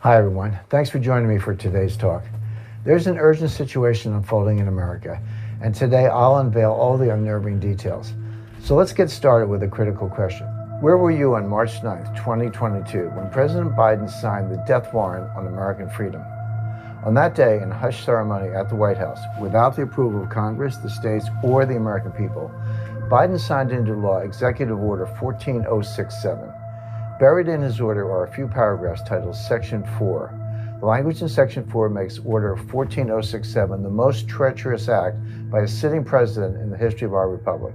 Hi, everyone. Thanks for joining me for today's talk. There's an urgent situation unfolding in America, and today I'll unveil all the unnerving details. So let's get started with a critical question. Where were you on March 9th, 2022, when President Biden signed the death warrant on American freedom? On that day, in a hush ceremony at the White House, without the approval of Congress, the states, or the American people, Biden signed into law Executive Order 14067. Buried in his order are a few paragraphs titled Section 4. The language in Section 4 makes Order 14067 the most treacherous act by a sitting president in the history of our republic,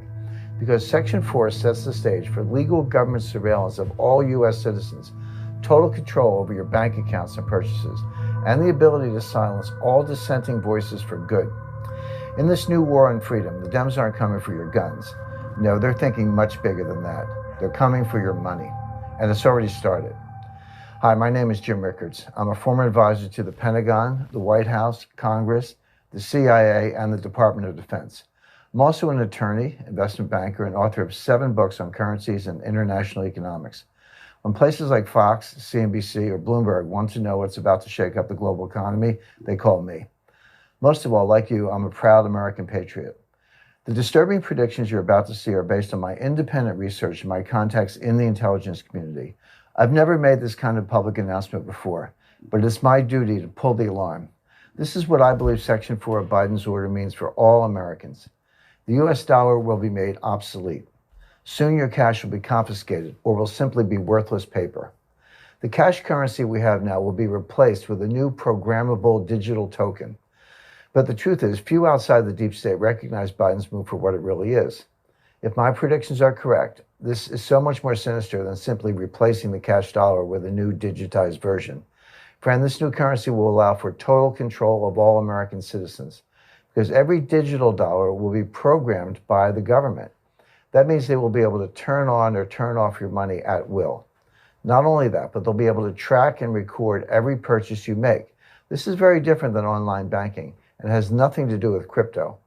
because Section 4 sets the stage for legal government surveillance of all U.S. citizens, total control over your bank accounts and purchases, and the ability to silence all dissenting voices for good. In this new war on freedom, the Dems aren't coming for your guns. No, they're thinking much bigger than that. They're coming for your money. And it's already started. Hi, my name is Jim Rickards. I'm a former advisor to the Pentagon, the White House, Congress, the CIA, and the Department of Defense. I'm also an attorney, investment banker, and author of 7 books on currencies and international economics. When places like Fox, CNBC, or Bloomberg want to know what's about to shake up the global economy, they call me. Most of all, like you, I'm a proud American patriot. The disturbing predictions you're about to see are based on my independent research and my contacts in the intelligence community. I've never made this kind of public announcement before, but it's my duty to pull the alarm. This is what I believe Section 4 of Biden's order means for all Americans. The U.S. dollar will be made obsolete. Soon your cash will be confiscated or will simply be worthless paper. The cash currency we have now will be replaced with a new programmable digital token. But the truth is, few outside the deep state recognize Biden's move for what it really is. If my predictions are correct, this is so much more sinister than simply replacing the cash dollar with a new digitized version. Friend, this new currency will allow for total control of all American citizens, because every digital dollar will be programmed by the government. That means they will be able to turn on or turn off your money at will. Not only that, but they'll be able to track and record every purchase you make. This is very different than online banking, and has nothing to do with crypto.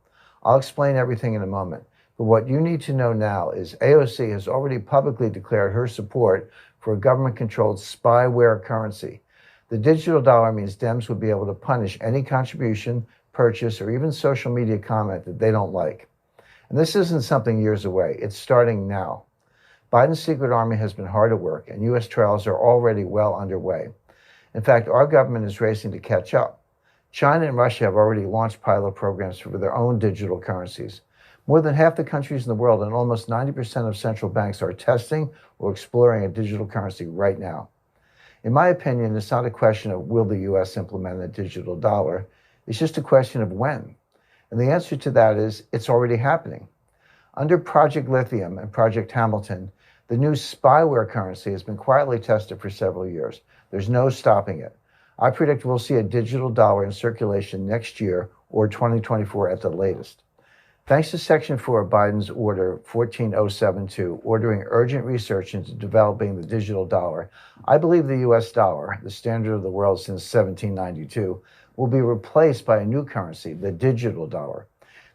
I'll explain everything in a moment, but what you need to know now is AOC has already publicly declared her support for a government-controlled spyware currency. The digital dollar means Dems would be able to punish any contribution, purchase, or even social media comment that they don't like. And this isn't something years away, it's starting now. Biden's secret army has been hard at work, and U.S. trials are already well underway. In fact, our government is racing to catch up. China and Russia have already launched pilot programs for their own digital currencies. More than half the countries in the world and almost 90% of central banks are testing or exploring a digital currency right now. In my opinion, it's not a question of will the U.S. implement a digital dollar, it's just a question of when. And the answer to that is it's already happening. Under Project Lithium and Project Hamilton, the new spyware currency has been quietly tested for several years. There's no stopping it. I predict we'll see a digital dollar in circulation next year or 2024 at the latest. Thanks to Section 4 of Biden's Order 14072, ordering urgent research into developing the digital dollar, I believe the U.S. dollar, the standard of the world since 1792, will be replaced by a new currency, the digital dollar.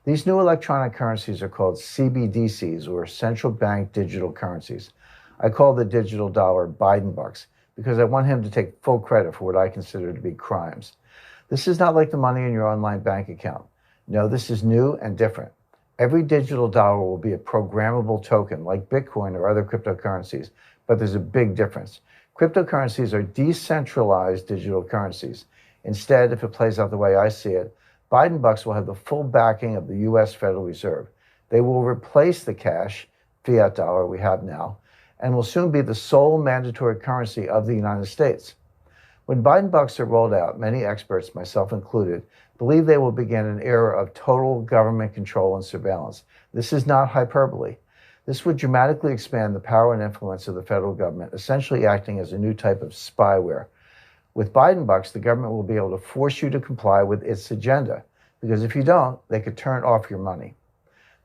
These new electronic currencies are called CBDCs, or central bank digital currencies. I call the digital dollar Biden bucks, because I want him to take full credit for what I consider to be crimes. This is not like the money in your online bank account. No, this is new and different. Every digital dollar will be a programmable token like Bitcoin or other cryptocurrencies, but there's a big difference. Cryptocurrencies are decentralized digital currencies. Instead, if it plays out the way I see it, Biden bucks will have the full backing of the U.S. Federal Reserve. They will replace the cash, fiat dollar we have now, and will soon be the sole mandatory currency of the United States. When Biden bucks are rolled out, many experts, myself included, believe they will begin an era of total government control and surveillance. This is not hyperbole. This would dramatically expand the power and influence of the federal government, essentially acting as a new type of spyware. With Biden bucks, the government will be able to force you to comply with its agenda, because if you don't, they could turn off your money.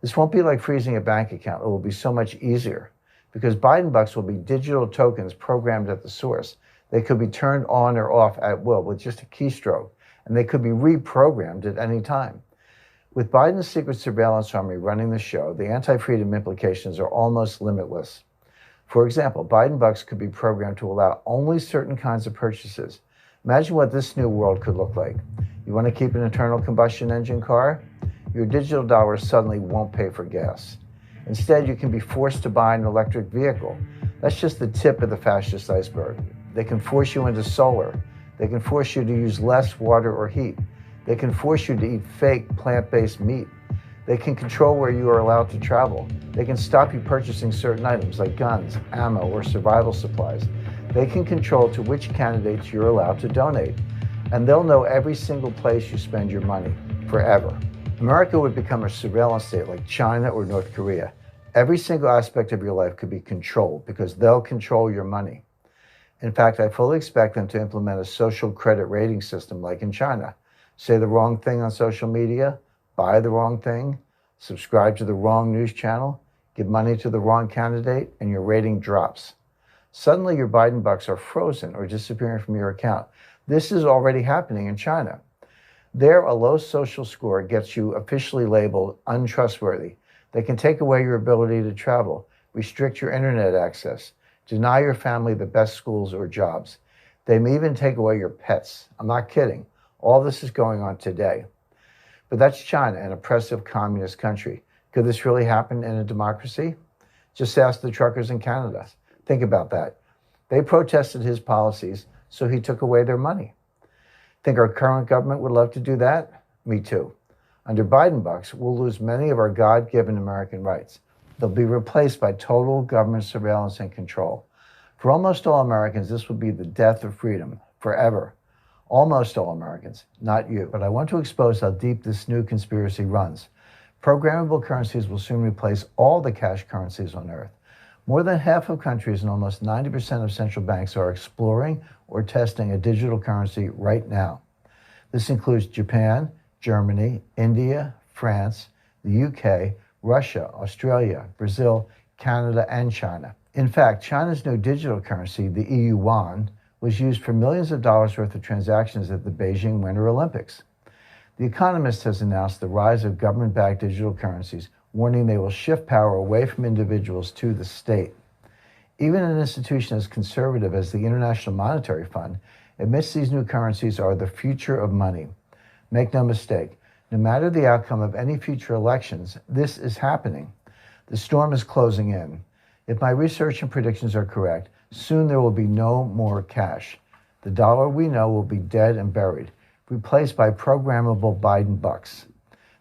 This won't be like freezing a bank account. It will be so much easier, because Biden bucks will be digital tokens programmed at the source. They could be turned on or off at will with just a keystroke, and they could be reprogrammed at any time. With Biden's secret surveillance army running the show, the anti-freedom implications are almost limitless. For example, Biden bucks could be programmed to allow only certain kinds of purchases. Imagine what this new world could look like. You want to keep an internal combustion engine car? Your digital dollar suddenly won't pay for gas. Instead, you can be forced to buy an electric vehicle. That's just the tip of the fascist iceberg. They can force you into solar. They can force you to use less water or heat. They can force you to eat fake plant-based meat. They can control where you are allowed to travel. They can stop you purchasing certain items like guns, ammo, or survival supplies. They can control to which candidates you're allowed to donate. And they'll know every single place you spend your money, forever. America would become a surveillance state like China or North Korea. Every single aspect of your life could be controlled because they'll control your money. In fact, I fully expect them to implement a social credit rating system like in China. Say the wrong thing on social media, buy the wrong thing, subscribe to the wrong news channel, give money to the wrong candidate, and your rating drops. Suddenly your Biden bucks are frozen or disappearing from your account. This is already happening in China. There, a low social score gets you officially labeled untrustworthy. They can take away your ability to travel, restrict your internet access, deny your family the best schools or jobs. They may even take away your pets. I'm not kidding. All this is going on today. But that's China, an oppressive communist country. Could this really happen in a democracy? Just ask the truckers in Canada. Think about that. They protested his policies, so he took away their money. Think our current government would love to do that? Me too. Under Biden bucks, we'll lose many of our God-given American rights. They'll be replaced by total government surveillance and control. For almost all Americans, this will be the death of freedom, forever. Almost all Americans, not you. But I want to expose how deep this new conspiracy runs. Programmable currencies will soon replace all the cash currencies on Earth. More than half of countries and almost 90% of central banks are exploring or testing a digital currency right now. This includes Japan, Germany, India, France, the UK, Russia, Australia, Brazil, Canada, and China. In fact, China's new digital currency, the EU yuan, was used for millions of dollars worth of transactions at the Beijing Winter Olympics. The Economist has announced the rise of government-backed digital currencies, warning they will shift power away from individuals to the state. Even an institution as conservative as the International Monetary Fund admits these new currencies are the future of money. Make no mistake, no matter the outcome of any future elections, this is happening. The storm is closing in. If my research and predictions are correct, soon there will be no more cash. The dollar we know will be dead and buried, replaced by programmable Biden bucks.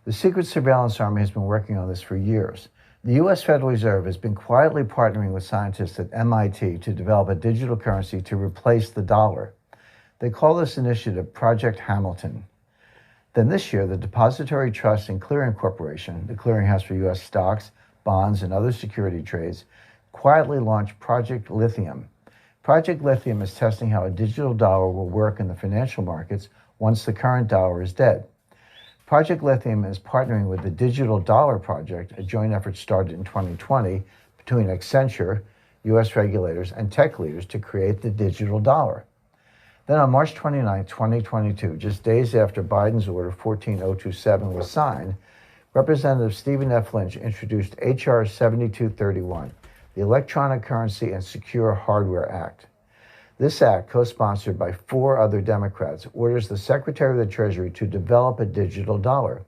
The Secret Surveillance Army has been working on this for years. The U.S. Federal Reserve has been quietly partnering with scientists at MIT to develop a digital currency to replace the dollar. They call this initiative Project Hamilton. Then this year, the Depository Trust and Clearing Corporation, the clearinghouse for U.S. stocks, bonds, and other security trades, quietly launched Project Lithium. Project Lithium is testing how a digital dollar will work in the financial markets once the current dollar is dead. Project Lithium is partnering with the Digital Dollar Project, a joint effort started in 2020 between Accenture, U.S. regulators, and tech leaders to create the digital dollar. Then on March 29, 2022, just days after Biden's Order 14027 was signed, Representative Stephen F. Lynch introduced H.R. 7231, the Electronic Currency and Secure Hardware Act. This act, co-sponsored by 4 other Democrats, orders the Secretary of the Treasury to develop a digital dollar.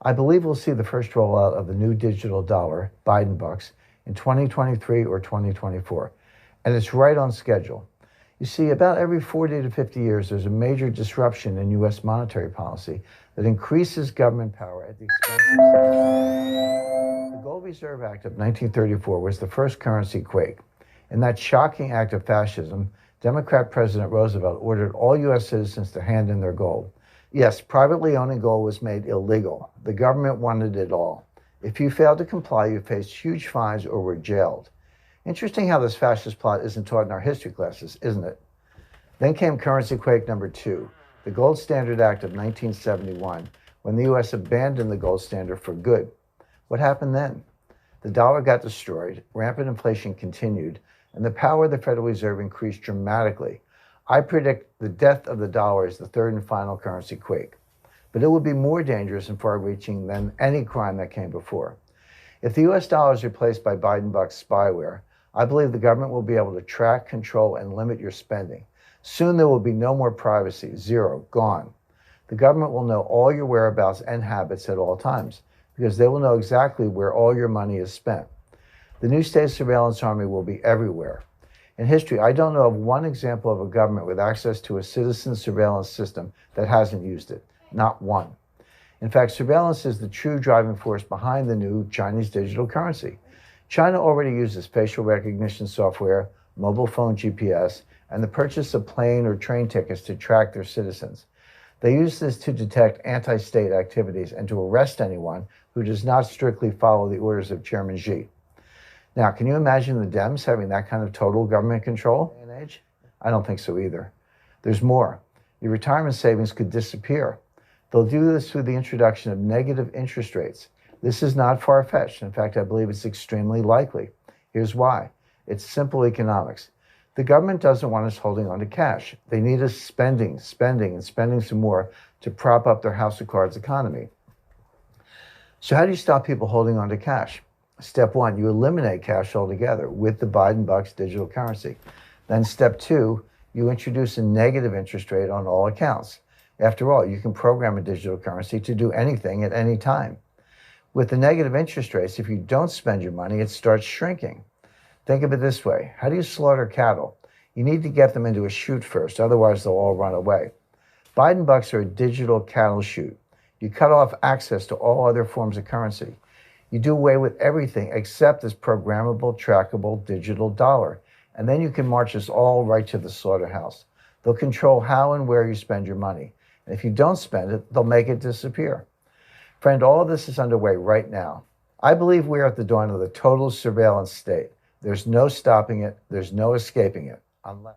I believe we'll see the first rollout of the new digital dollar, Biden bucks, in 2023 or 2024, and it's right on schedule. You see, about every 40 to 50 years, there's a major disruption in U.S. monetary policy that increases government power at the expense of citizens. The Gold Reserve Act of 1934 was the first currency quake. In that shocking act of fascism, Democrat President Roosevelt ordered all U.S. citizens to hand in their gold. Yes, privately owning gold was made illegal. The government wanted it all. If you failed to comply, you faced huge fines or were jailed. Interesting how this fascist plot isn't taught in our history classes, isn't it? Then came currency quake number 2, the Gold Standard Act of 1971, when the U.S. abandoned the gold standard for good. What happened then? The dollar got destroyed, rampant inflation continued, and the power of the Federal Reserve increased dramatically. I predict the death of the dollar is the third and final currency quake. But it will be more dangerous and far-reaching than any crime that came before. If the U.S. dollar is replaced by Biden bucks spyware, I believe the government will be able to track, control, and limit your spending. Soon there will be no more privacy, zero, gone. The government will know all your whereabouts and habits at all times because they will know exactly where all your money is spent. The new state surveillance army will be everywhere. In history, I don't know of one example of a government with access to a citizen surveillance system that hasn't used it. Not one. In fact, surveillance is the true driving force behind the new Chinese digital currency. China already uses facial recognition software, mobile phone GPS, and the purchase of plane or train tickets to track their citizens. They use this to detect anti-state activities and to arrest anyone who does not strictly follow the orders of Chairman Xi. Now, can you imagine the Dems having that kind of total government control in age? I don't think so either. There's more. Your retirement savings could disappear. They'll do this through the introduction of negative interest rates. This is not far-fetched. In fact, I believe it's extremely likely. Here's why. It's simple economics. The government doesn't want us holding on to cash. They need us spending some more to prop up their house of cards economy. So how do you stop people holding on to cash? Step one, you eliminate cash altogether with the Biden bucks digital currency. Then step two, you introduce a negative interest rate on all accounts. After all, you can program a digital currency to do anything at any time. With the negative interest rates, if you don't spend your money, it starts shrinking. Think of it this way. How do you slaughter cattle? You need to get them into a chute first, otherwise they'll all run away. Biden bucks are a digital cattle chute. You cut off access to all other forms of currency. You do away with everything except this programmable, trackable digital dollar. And then you can march us all right to the slaughterhouse. They'll control how and where you spend your money. And if you don't spend it, they'll make it disappear. Friend, all of this is underway right now. I believe we are at the dawn of the total surveillance state. There's no stopping it. There's no escaping it. Unless